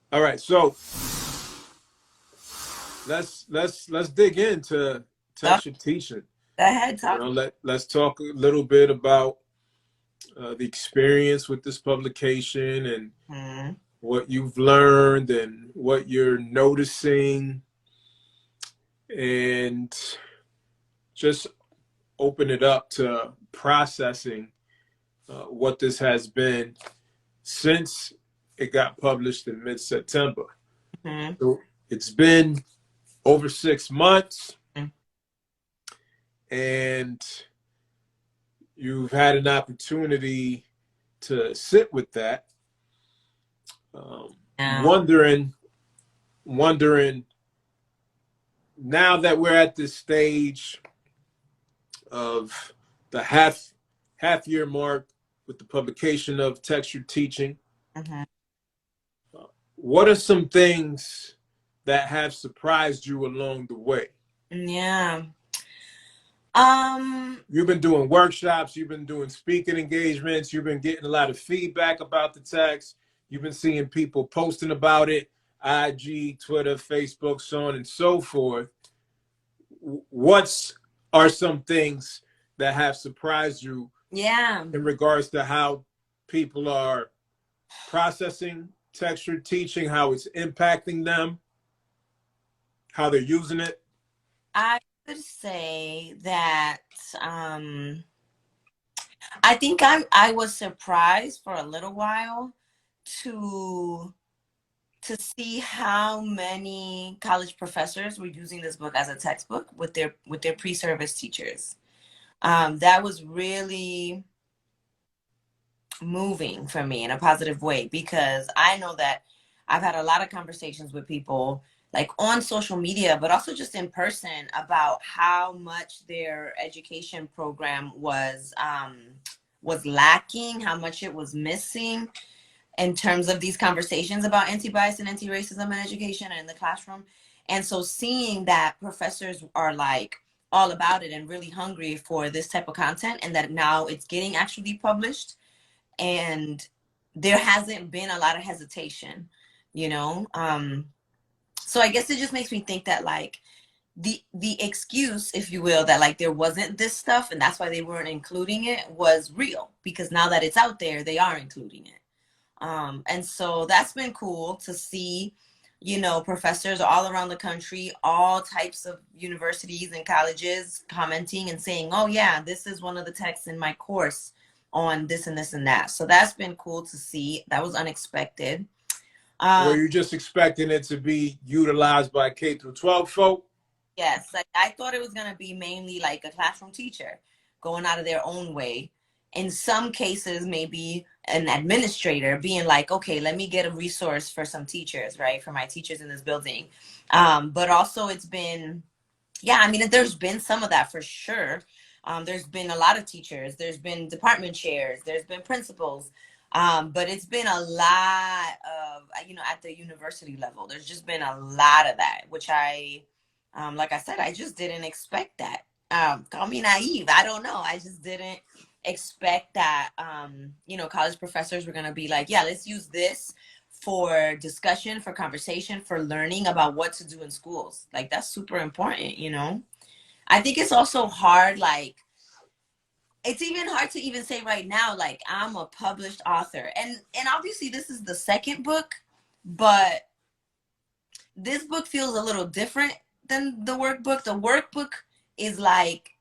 All right, so let's dig into Go texture teaching. ahead, talk. Let's talk a little bit about the experience with this publication and Mhm. what you've learned and what you're noticing, and just open it up to processing what this has been since it got published in mid-September. Mhm. So it's been over 6 months, Mhm. and you've had an opportunity to sit with that, Yeah. wondering now that we're at this stage of the half year mark with the publication of textured teaching. Mhm. What are some things that have surprised you along the way? Yeah. Um, You've been doing workshops, you've been doing speaking engagements, you've been getting a lot of feedback about the text, you've been seeing people posting about it, IG, Twitter, Facebook, so on and so forth. What's are some things that have surprised you yeah. in regards to how people are processing textured teaching, how it's impacting them, how they're using it? I would say that um I think I was surprised for a little while to see how many college professors were using this book as a textbook with their pre-service teachers. That was really moving for me in a positive way because I know that I've had a lot of conversations with people like on social media, but also just in person about how much their education program was lacking, how much it was missing in terms of these conversations about anti-bias and anti-racism in education and in the classroom. And so seeing that professors are like all about it and really hungry for this type of content and that now it's getting actually published and there hasn't been a lot of hesitation, you know. So I guess it just makes me think that like the excuse, if you will, that like there wasn't this stuff and that's why they weren't including it was real because now that it's out there, they are including it. And so that's been cool to see, you know, professors all around the country, all types of universities and colleges commenting and saying, oh, yeah, this is one of the texts in my course on this and this and that. So that's been cool to see. That was unexpected. Were Um, you just expecting it to be utilized by K through 12 folk? yes, like I thought it was going to be mainly like a classroom teacher going out of their own way. In some cases, maybe an administrator being like, okay, let me get a resource for some teachers, right? For my teachers in this building. But also it's been, yeah, I mean, there's been some of that for sure. There's been a lot of teachers, there's been department chairs, there's been principals. But it's been a lot of, you know, at the university level, there's just been a lot of that, which like I said, I just didn't expect that. Call me naive. I don't know. I just didn't expect that, you know, college professors were going to be like, yeah, let's use this for discussion, for conversation, for learning about what to do in schools. Like, that's super important, you know? I think it's also hard, like, it's even hard to even say right now, like, I'm a published author. And obviously this is the second book, but this book feels a little different than the workbook. The workbook is like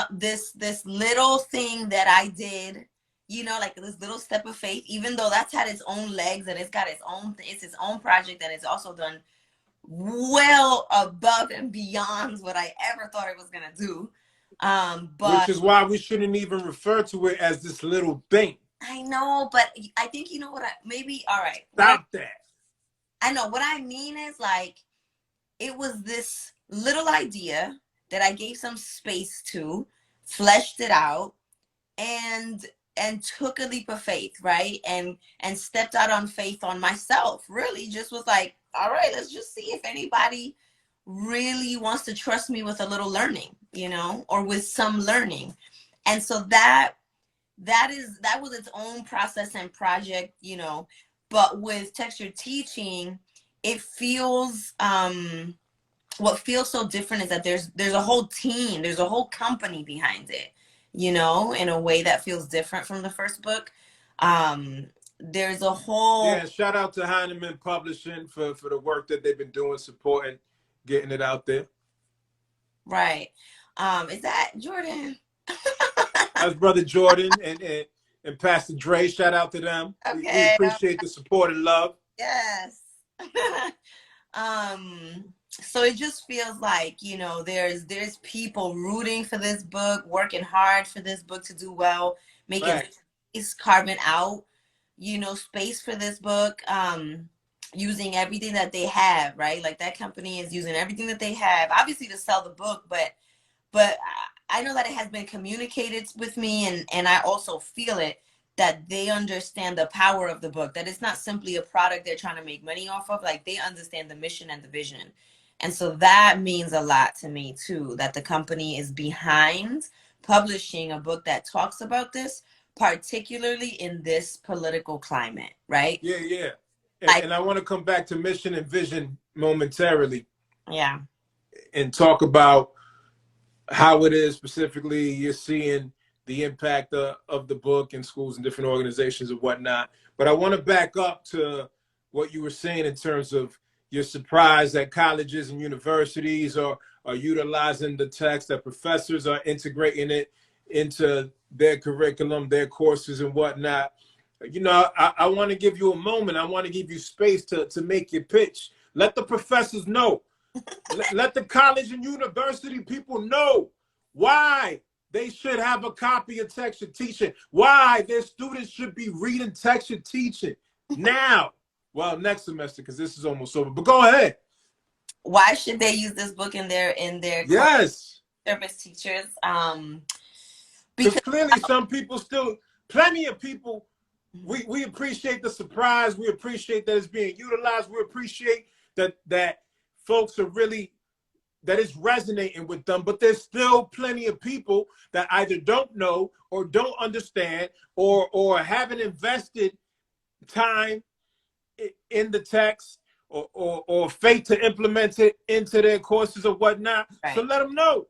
this little thing that I did, you know, like this little step of faith, even though that's had its own legs and it's got its own project and it's also done well above and beyond what I ever thought it was gonna do. Which But is why we shouldn't even refer to it as this little thing. I know, but I think you know what I maybe all right. Stop that. I know what I mean is like it was this little idea that I gave some space to, fleshed it out, and took a leap of faith, right? And stepped out on faith on myself. Really just was like, all right, let's just see if anybody really wants to trust me with a little learning, you know, or with some learning. And so that was its own process and project, you know. But with textured teaching, it feels what feels so different is that there's a whole team, there's a whole company behind it, you know, in a way that feels different from the first book. There's a whole, Yeah, shout out to Heinemann Publishing for the work that they've been doing, supporting, getting it out there. right. Is that Jordan? That's Brother Jordan and Pastor Dre. Shout out to them. We Okay. appreciate the support and love. Yes. So it just feels like, you know, there's people rooting for this book, working hard for this book to do well, making space, carving out, you know, space for this book, using everything that they have, right? Like that company is using everything that they have, obviously to sell the book, but I know that it has been communicated with me, and I also feel it, that they understand the power of the book, that it's not simply a product they're trying to make money off of. Like they understand the mission and the vision. And so that means a lot to me too, that the company is behind publishing a book that talks about this, particularly in this political climate, right? Yeah, yeah. And I want to come back to mission and vision momentarily. Yeah. And talk about how it is specifically you're seeing the impact of the book in schools and different organizations and whatnot. But I want to back up to what you were saying in terms of you're surprised that colleges and universities are utilizing the text, that professors are integrating it into their curriculum, their courses and whatnot. You know, I want to give you a moment. I want to give you space to make your pitch. Let the professors know. Let the college and university people know why they should have a copy of textured teaching, why their students should be reading textured teaching now. Well, next semester, because this is almost over. But go ahead. Why should they use this book in their yes service teachers? Because clearly some people still, plenty of people, we appreciate the surprise. We appreciate that it's being utilized. We appreciate that folks are really, that is resonating with them, but there's still plenty of people that either don't know or don't understand or haven't invested time in the text or faith to implement it into their courses or whatnot. Right. So let them know.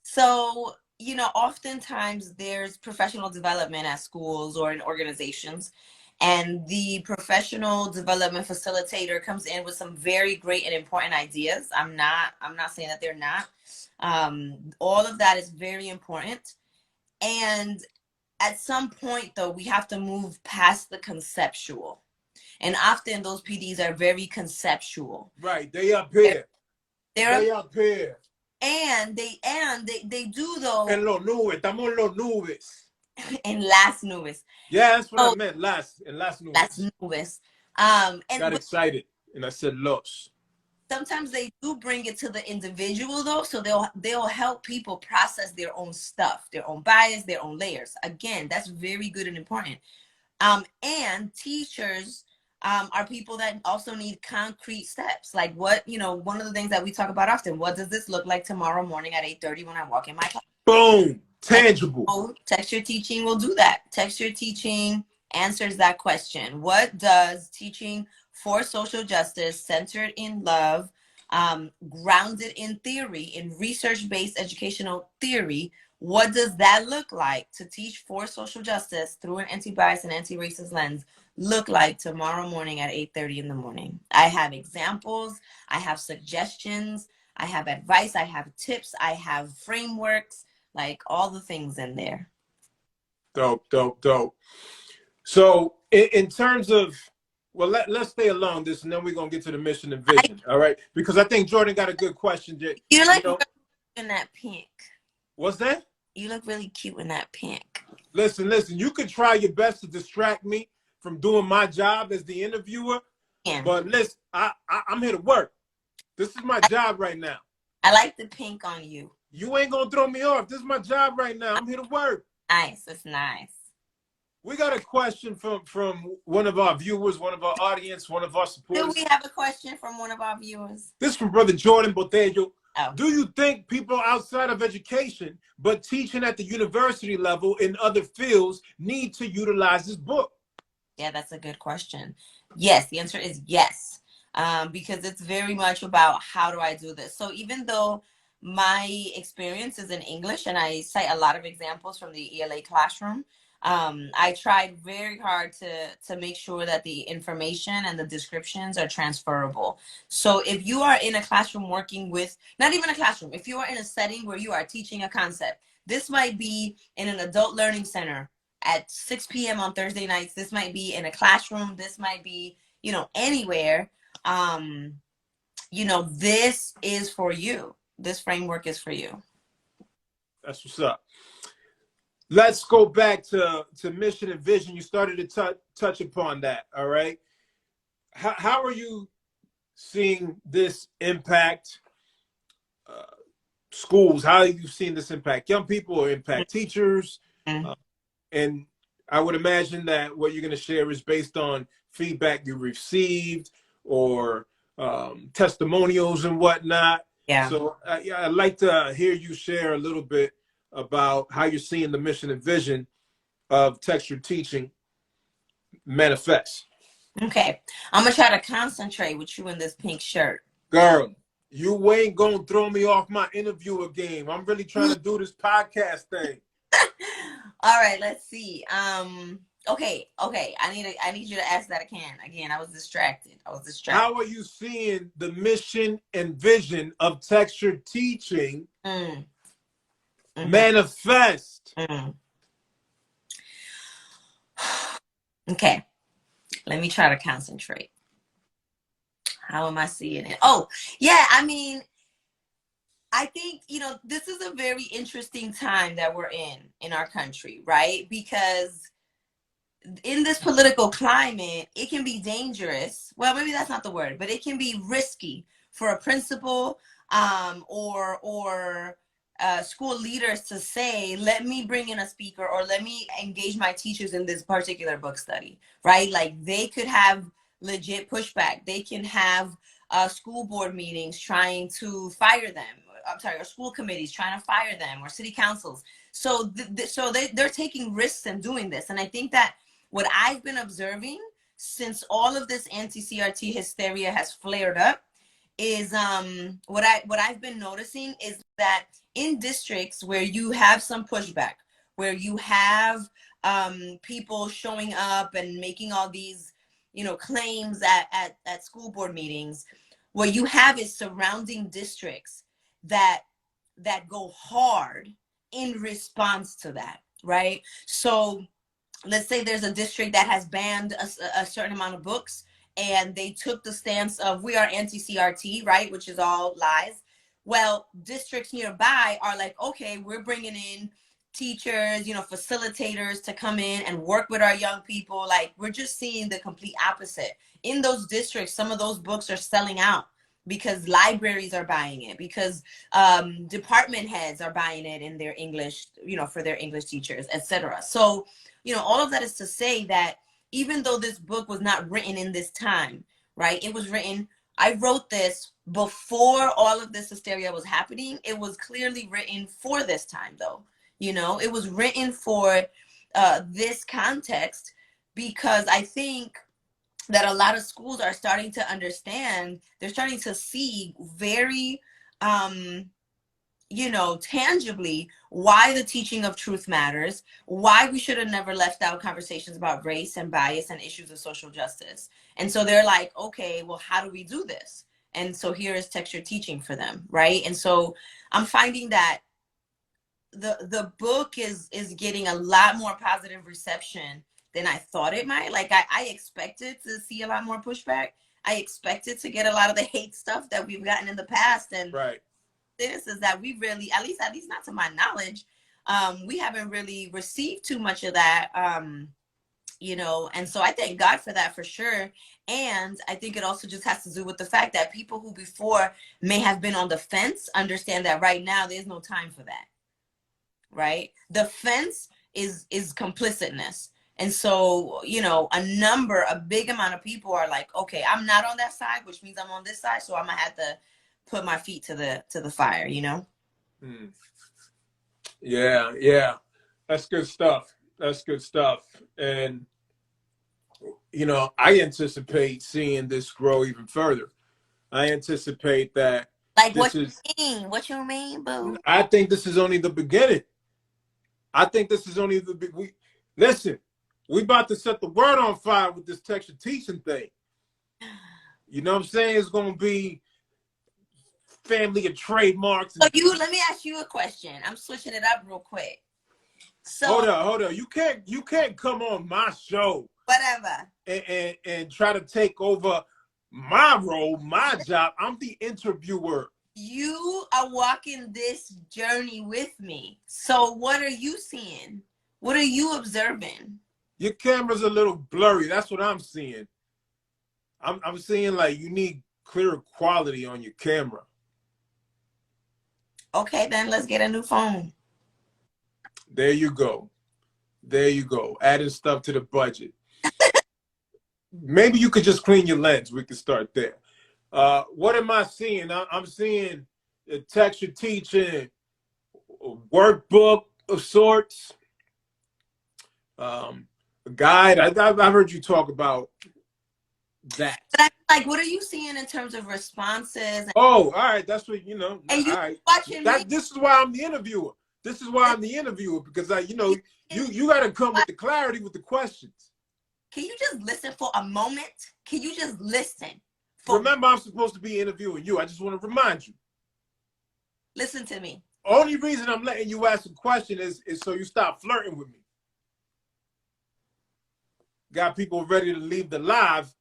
So, you know, oftentimes there's professional development at schools or in organizations, and the professional development facilitator comes in with some very great and important ideas. I'm not saying that they're not. All of that is very important. And at some point, though, we have to move past the conceptual. And often those PDs are very conceptual. Right. They up here. They're up here. And they do though. En los nubes. Estamos en los nubes. In las nubes. Yeah, that's what I meant. In las nubes. Las nubes. And got excited and I said los. Sometimes they do bring it to the individual though, so they'll help people process their own stuff, their own bias, their own layers. Again, that's very good and important. And teachers are people that also need concrete steps. Like what, you know, one of the things that we talk about often, what does this look like tomorrow morning at 8:30 when I walk in my class? Boom. Tangible. So texture teaching will do that. Texture teaching answers that question. What does teaching for social justice, centered in love, grounded in theory, in research-based educational theory, what does that look like to teach for social justice through an anti-bias and anti-racist lens look like tomorrow morning at 8:30 in the morning? I have examples, I have suggestions, I have advice, I have tips, I have frameworks, like all the things in there. Dope. So in terms of, well, let's stay along this and then we're going to get to the mission and vision, all right? Because I think Jordan got a good question. You look really in that pink. What's that? You look really cute in that pink. Listen, you could try your best to distract me from doing my job as the interviewer, but listen, I'm here to work. This is my job right now. I like the pink on you. You ain't gonna throw me off. This is my job right now. I'm here to work. Nice, it's nice. We got a question from one of our viewers, one of our audience, one of our supporters. Do we have a question from one of our viewers? This is from Brother Jordan Botello. Oh. Do you think people outside of education, but teaching at the university level in other fields, need to utilize this book? Yeah, that's a good question. Yes, the answer is yes. Because it's very much about how do I do this. So even though my experience is in English and I cite a lot of examples from the ELA classroom, I tried very hard to make sure that the information and the descriptions are transferable. So if you are in a classroom working with, not even a classroom, if you are in a setting where you are teaching a concept, this might be in an adult learning center at 6 p.m. on Thursday nights. This might be in a classroom. This might be, you know, anywhere. You know, this is for you. This framework is for you. That's what's up. Let's go back to mission and vision. You started to touch upon that. All right. How are you seeing this impact schools? How have you seen this impact young people or impact teachers? Mm-hmm. And I would imagine that what you're going to share is based on feedback you received or testimonials and whatnot. Yeah. So yeah, I'd like to hear you share a little bit about how you're seeing the mission and vision of textured teaching manifest. Okay. I'm going to try to concentrate with you in this pink shirt. Girl, you ain't going to throw me off my interviewer game. I'm really trying to do this podcast thing. All right, let's see. Okay. I need you to ask that again. I was distracted. How are you seeing the mission and vision of textured teaching manifest? Okay, let me try to concentrate. How am I seeing it? Oh, yeah, I mean, I think, you know, this is a very interesting time that we're in our country, right? Because in this political climate, it can be dangerous. Well, maybe that's not the word, but it can be risky for a principal or school leaders to say, let me bring in a speaker or let me engage my teachers in this particular book study, right? Like they could have legit pushback. They can have school board meetings trying to fire them. I'm sorry, or school committees trying to fire them, or city councils. So they're taking risks and doing this. And I think that what I've been observing since all of this anti-CRT hysteria has flared up is what I've been noticing is that in districts where you have some pushback, where you have people showing up and making all these, you know, claims at school board meetings, what you have is surrounding districts that go hard in response to that, right? So let's say there's a district that has banned a certain amount of books and they took the stance of we are anti-CRT, right? Which is all lies. Well, districts nearby are like, okay, we're bringing in teachers, you know, facilitators to come in and work with our young people. Like we're just seeing the complete opposite. In those districts, some of those books are selling out because libraries are buying it, because department heads are buying it in their English, you know, for their English teachers, etc. So, you know, all of that is to say that even though this book was not written in this time, right? It was written, I wrote this before all of this hysteria was happening. It was clearly written for this time though. You know, it was written for this context because I think that a lot of schools are starting to understand, they're starting to see very, you know, tangibly why the teaching of truth matters, why we should have never left out conversations about race and bias and issues of social justice. And so they're like, okay, well, how do we do this? And so here is textured teaching for them, right? And so I'm finding that the book is getting a lot more positive reception than I thought it might. Like I expected to see a lot more pushback. I expected to get a lot of the hate stuff that we've gotten in the past. And right. This is that we really, at least not to my knowledge, we haven't really received too much of that, you know, and so I thank God for that for sure. And I think it also just has to do with the fact that people who before may have been on the fence understand that right now there's no time for that, right? The fence is complicitness. And so, you know, a big amount of people are like, okay, I'm not on that side, which means I'm on this side. So I'm gonna have to put my feet to the fire, you know? Yeah. That's good stuff. And you know, I anticipate seeing this grow even further. I anticipate that Like, this what is, you mean? What you mean, boo? I think this is only the beginning. I think this is only the big. Listen, we about to set the world on fire with this texture teaching thing. You know what I'm saying? It's going to be family of trademarks. So let me ask you a question. I'm switching it up real quick. So Hold on. You can't come on my show whatever and try to take over my role, my job. I'm the interviewer. You are walking this journey with me. So what are you seeing? What are you observing? Your camera's a little blurry. That's what I'm seeing. I'm seeing like you need clearer quality on your camera. Okay, then let's get a new phone. There you go. There you go. Adding stuff to the budget. Maybe you could just clean your lens. We could start there. What am I seeing? I'm seeing a texture teaching, a workbook of sorts, a guide. I've heard you talk about that. But I'm like, what are you seeing in terms of responses? Oh, all right. That's what, you know. And you all right. watching me. This is why I'm the interviewer. This is why I'm the interviewer, because you got to come with the clarity with the questions. Can you just listen for a moment? Can you just listen? Remember, I'm supposed to be interviewing you. I just want to remind you. Listen to me. Only reason I'm letting you ask a question is so you stop flirting with me. Got people ready to leave the live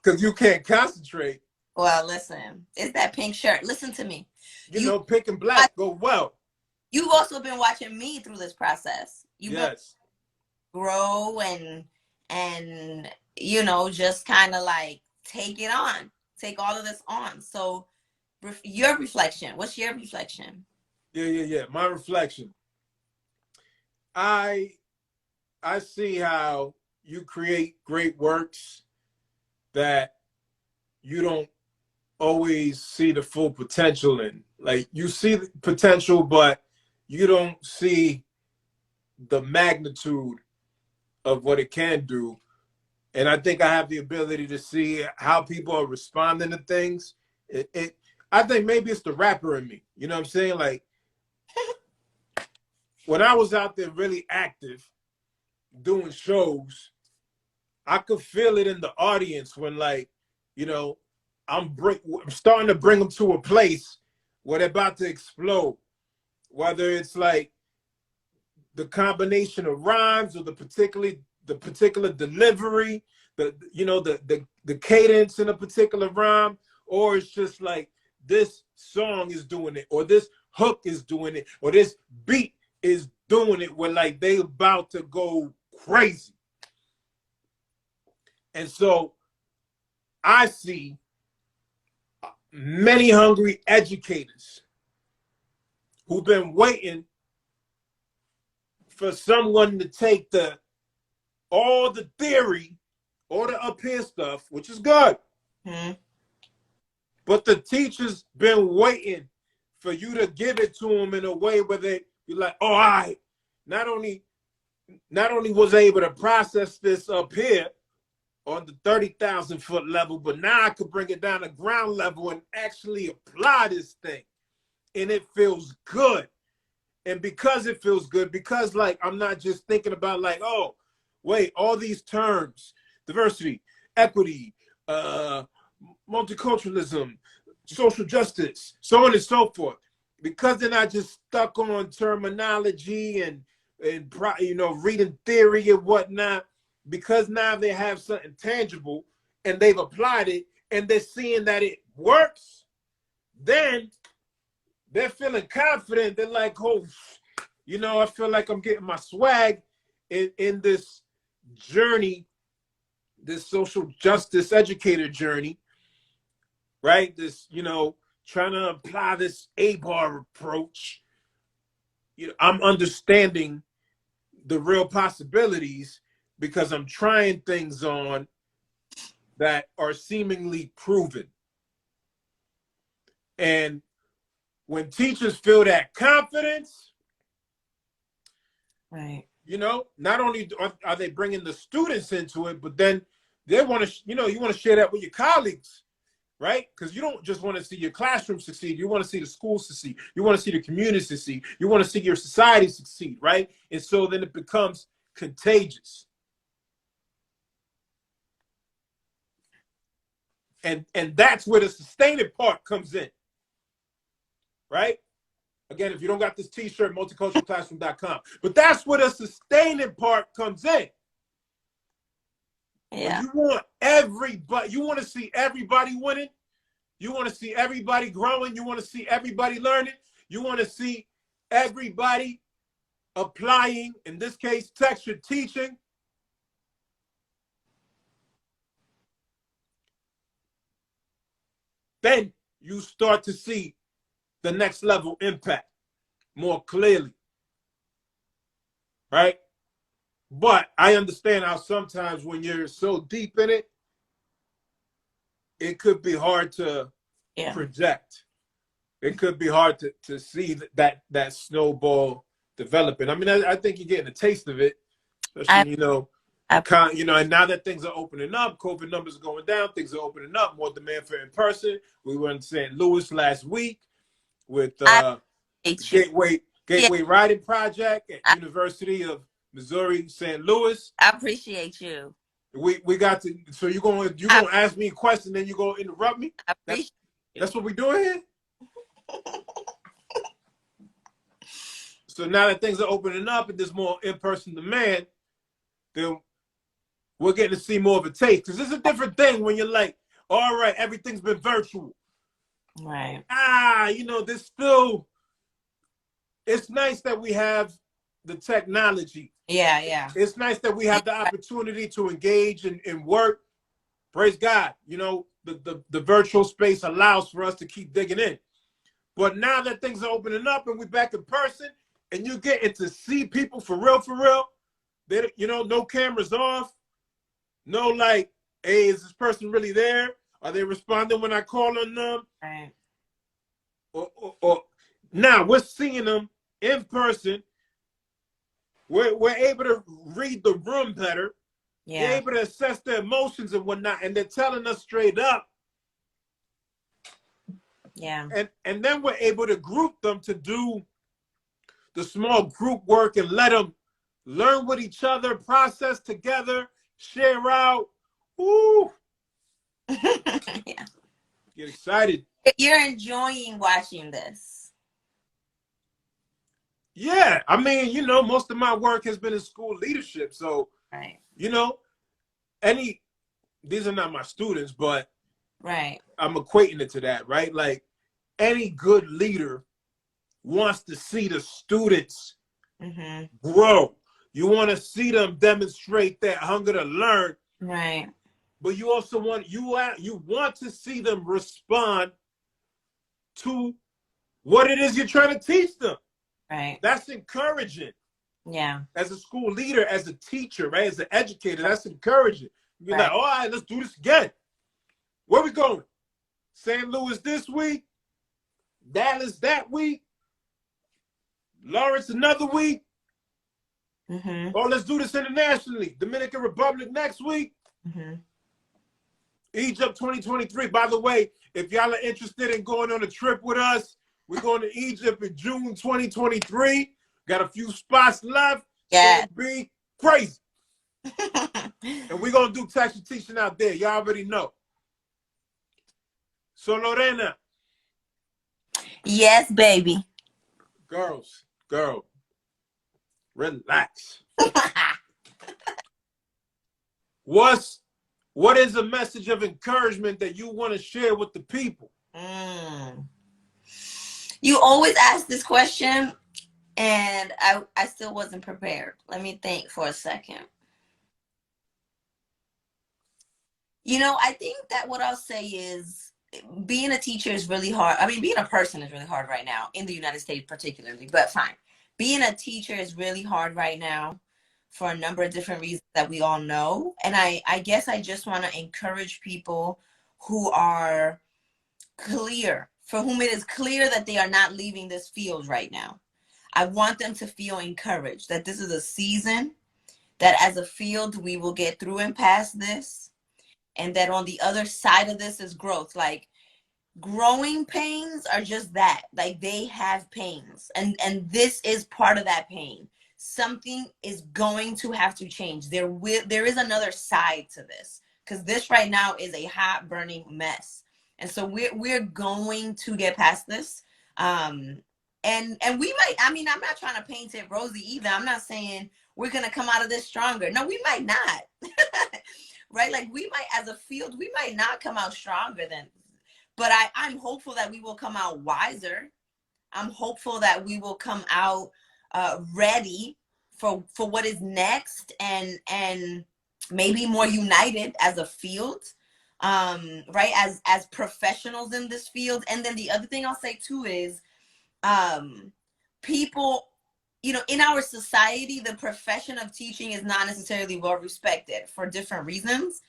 because you can't concentrate. Well, listen, it's that pink shirt. Listen to me. You know, pink and black go well. You've also been watching me through this process. Yes. Grow and you know, just kind of like take all of this on. So your reflection, what's your reflection? Yeah. My reflection. I see how you create great works that you don't always see the full potential in. Like, you see the potential, but you don't see the magnitude of what it can do. And I think I have the ability to see how people are responding to things. I think maybe it's the rapper in me. You know what I'm saying? Like, when I was out there really active doing shows, I could feel it in the audience when, like, you know, I'm starting to bring them to a place where they're about to explode. Whether it's like the combination of rhymes or the particular delivery, the cadence in a particular rhyme, or it's just like this song is doing it, or this hook is doing it, or this beat is doing it, where like they about to go crazy. And so I see many hungry educators who've been waiting for someone to take all the theory, all the up here stuff, which is good. Mm-hmm. But the teacher's been waiting for you to give it to them in a way where they be like, oh, all right, not only was I able to process this up here on the 30,000 foot level, but now I could bring it down to ground level and actually apply this thing. And it feels good. And because it feels good, because like I'm not just thinking about like, oh, wait, all these terms, diversity, equity, multiculturalism, social justice, so on and so forth. Because they're not just stuck on terminology and reading theory and whatnot, because now they have something tangible and they've applied it and they're seeing that it works, then they're feeling confident. They're like, oh, I feel like I'm getting my swag in this journey, this social justice educator journey, right? This, trying to apply this A-bar approach. I'm understanding the real possibilities because I'm trying things on that are seemingly proven. And when teachers feel that confidence, right, you know, not only are they bringing the students into it, but then they want to, you know, you want to share that with your colleagues, right? Because you don't just want to see your classroom succeed. You want to see the school succeed. You want to see the community succeed. You want to see your society succeed, right? And so then it becomes contagious. And that's where the sustaining part comes in, right? Again, if you don't got this t-shirt, multiculturalclassroom.com. But that's where the sustaining part comes in. Yeah. When you want everybody, you want to see everybody winning. You want to see everybody growing. You want to see everybody learning. You want to see everybody applying, in this case, textured teaching. Then you start to see the next level impact more clearly, right? But I understand how sometimes when you're so deep in it, it could be hard to project. It could be hard to see that snowball developing. I mean, I think you're getting a taste of it, especially, you know, and now that things are opening up, COVID numbers are going down, things are opening up, more demand for in-person. We were in St. Louis last week with Gateway Riding Project at University of Missouri, St. Louis. I appreciate you. We got to, so you're gonna ask me a question, then you're gonna interrupt me? That's what we're doing here? So now that things are opening up and there's more in-person demand, then we're getting to see more of a taste. Because it's a different thing when you're like, all right, everything's been virtual. Right. You know, there's still, it's nice that we have the technology. Yeah. It's nice that we have the opportunity to engage and work. Praise God. You know, the virtual space allows for us to keep digging in. But now that things are opening up and we're back in person and you're getting to see people for real, they, you know, no cameras off. No, like, hey, is this person really there? Are they responding when I call on them? Right. Or now we're seeing them in person. We're able to read the room better. Yeah. They're able to assess their emotions and whatnot, and they're telling us straight up. Yeah. And then we're able to group them to do the small group work and let them learn with each other, process together, share out. Woo! Yeah. Get excited. You're enjoying watching this. Yeah. I mean, you know, most of my work has been in school leadership. So, right. You know, these are not my students, but right. I'm equating it to that, right? Like any good leader wants to see the students grow. You want to see them demonstrate that hunger to learn. Right. But you also want to see them respond to what it is you're trying to teach them. Right. That's encouraging. Yeah. As a school leader, as a teacher, right? As an educator, that's encouraging. You're like, all right, let's do this again. Where we going? St. Louis this week, Dallas that week, Lawrence another week. Or let's do this internationally. Dominican Republic next week. Egypt 2023. By the way, if y'all are interested in going on a trip with us, we're going to Egypt in June 2023. Got a few spots left. Yeah. It's gonna be crazy. And we're going to do texture teaching out there. Y'all already know. So, Lorena. Yes, baby. Girl, relax. What is a message of encouragement that you want to share with the people? You always ask this question, and I still wasn't prepared. Let me think for a second. You know, I think that what I'll say is being a teacher is really hard. I mean, being a person is really hard right now in the United States particularly, but fine. Being a teacher is really hard right now for a number of different reasons that we all know. And I guess I just want to encourage people who are clear, for whom it is clear that they are not leaving this field right now. I want them to feel encouraged that this is a season, that as a field, we will get through and past this. And that on the other side of this is growth. Like, growing pains are just that. Like, they have pains. And this is part of that pain. Something is going to have to change. There is another side to this, because this right now is a hot burning mess. And so we're going to get past this. And we might, I mean, I'm not trying to paint it rosy either. I'm not saying we're going to come out of this stronger. No, we might not. Right? Like, we might, as a field, we might not come out stronger than, but I'm hopeful that we will come out wiser. I'm hopeful that we will come out ready for what is next, and maybe more united as a field, right? As professionals in this field. And then the other thing I'll say too is, people, you know, in our society, the profession of teaching is not necessarily well respected for different reasons.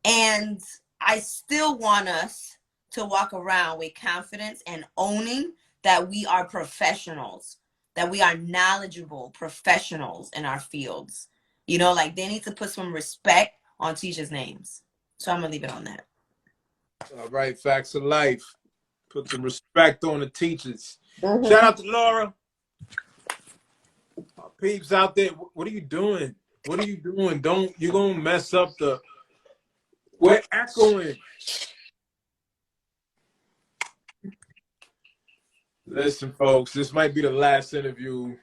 And I still want us to walk around with confidence and owning that we are professionals, that we are knowledgeable professionals in our fields. You know, like, they need to put some respect on teachers' names. So I'm gonna leave it on that. All right, facts of life. Put some respect on the teachers. Mm-hmm. Shout out to Laura. Our peeps out there, what are you doing? What are you doing? You're gonna mess up we're echoing. Listen, folks, this might be the last interview.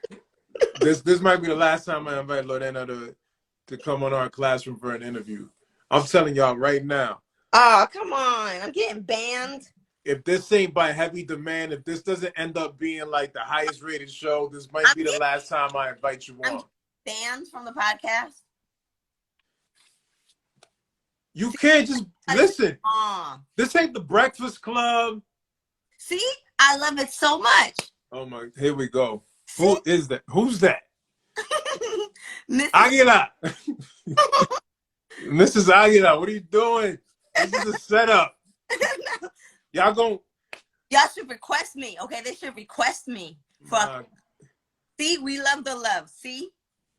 This might be the last time I invite Lorena to come on our classroom for an interview. I'm telling y'all right now. Oh, come on. I'm getting banned. If this ain't by heavy demand, if this doesn't end up being like the highest rated show, this might be the last time I invite you on. Banned from the podcast? You can't just listen. This ain't the Breakfast Club. See? I love it so much. Oh my, here we go. See? Who is that? Who's that? Aguila. Mrs. Aguila, what are you doing? This is a setup. Y'all should request me, okay? They should request me. See, we love the love. See?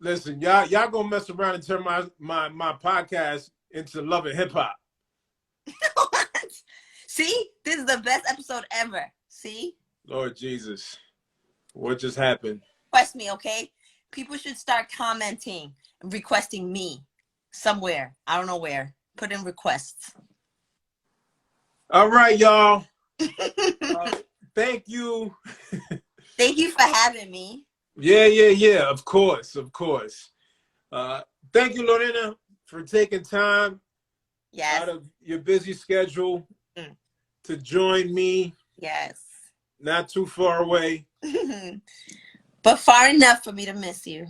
Listen, y'all gonna mess around and turn my podcast into Love and Hip Hop. See? This is the best episode ever. See? Lord Jesus. What just happened? Request me, okay? People should start commenting and requesting me somewhere. I don't know where. Put in requests. All right, y'all. Thank you. Thank you for having me. Yeah. Of course. Thank you, Lorena, for taking time out of your busy schedule to join me. Yes. Not too far away. But far enough for me to miss you.